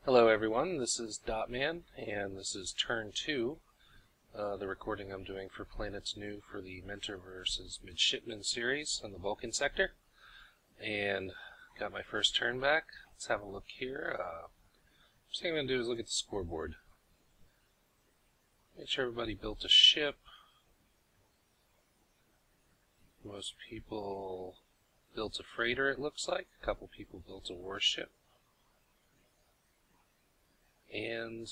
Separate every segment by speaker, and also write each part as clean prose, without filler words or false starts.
Speaker 1: Hello everyone, this is Dotman, and this is turn 2, the recording I'm doing for Planets New for the Mentor vs. Midshipmen series on the Vulcan sector. And got my first turn back. Let's have a look here. First thing I'm going to do is look at the scoreboard. Make sure everybody built a ship. Most people built a freighter, it looks like. A couple people built a warship. And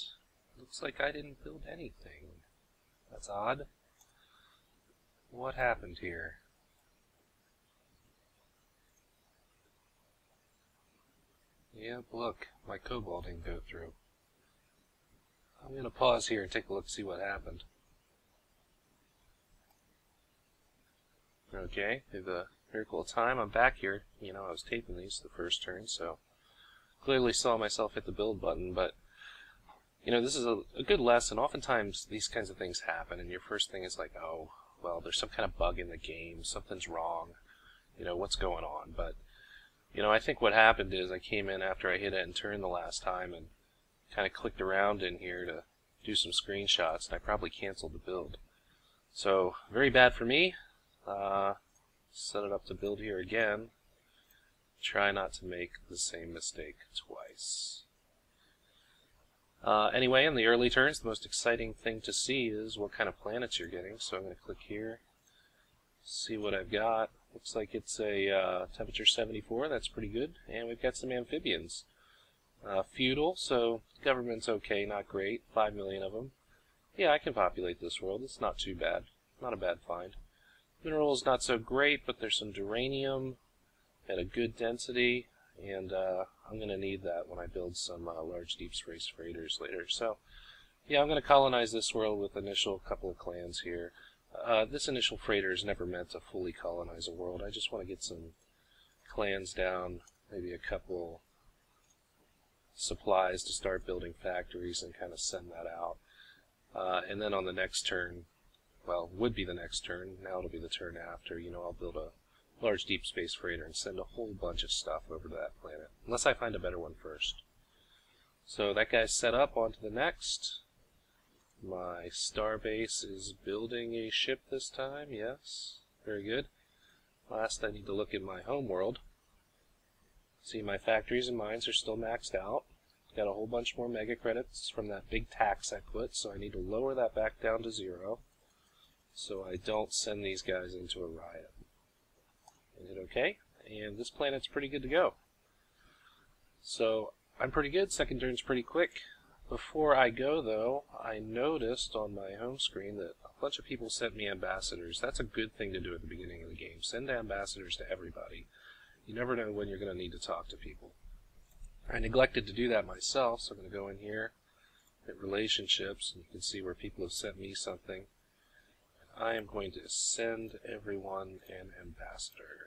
Speaker 1: looks like I didn't build anything. That's odd. What happened here? Yep, look, my Cobol didn't go through. I'm going to pause here and take a look, see what happened. Okay, through the miracle of time, I'm back here. You know, I was taping these the first turn, so clearly saw myself hit the build button, but you know, this is a good lesson. Oftentimes these kinds of things happen, and your first thing is like, oh, well, there's some kind of bug in the game, something's wrong, you know, what's going on? But, you know, I think what happened is I came in after I hit end turn the last time and kind of clicked around in here to do some screenshots, and I probably canceled the build. So, very bad for me. Set it up to build here again. Try not to make the same mistake twice. Anyway, in the early turns, the most exciting thing to see is what kind of planets you're getting. So I'm going to click here, see what I've got. Looks like it's a temperature 74, that's pretty good. And we've got some amphibians. Feudal, so government's okay, not great. 5 million of them. Yeah, I can populate this world. It's not too bad. Not a bad find. Minerals, not so great, but there's some duranium at a good density. And I'm going to need that when I build some large deep space freighters later. So, yeah, I'm going to colonize this world with initial couple of clans here. This initial freighter is never meant to fully colonize a world. I just want to get some clans down, maybe a couple supplies to start building factories and kind of send that out. And then on the next turn, well, would be the next turn, now it'll be the turn after, you know, I'll build a large deep space freighter and send a whole bunch of stuff over to that planet, unless I find a better one first. So that guy's set up, on to the next. My starbase is building a ship this time, yes, very good. Last, I need to look at my home world. See, my factories and mines are still maxed out. Got a whole bunch more mega credits from that big tax I put, so I need to lower that back down to 0 so I don't send these guys into a riot. I did okay, and this planet's pretty good to go. So I'm pretty good. Second turn's pretty quick. Before I go, though, I noticed on my home screen that a bunch of people sent me ambassadors. That's a good thing to do at the beginning of the game. Send ambassadors to everybody. You never know when you're going to need to talk to people. I neglected to do that myself, so I'm going to go in here at relationships, and you can see where people have sent me something. I am going to send everyone an ambassador.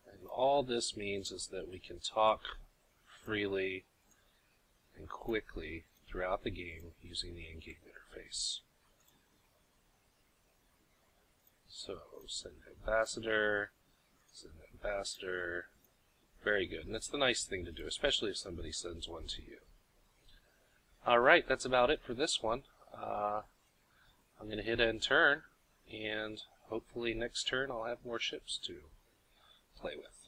Speaker 1: And all this means is that we can talk freely and quickly throughout the game using the in-game interface. So, send ambassador, very good. And that's the nice thing to do, especially if somebody sends one to you. Alright, that's about it for this one. I'm going to hit end turn, and hopefully next turn I'll have more ships to play with.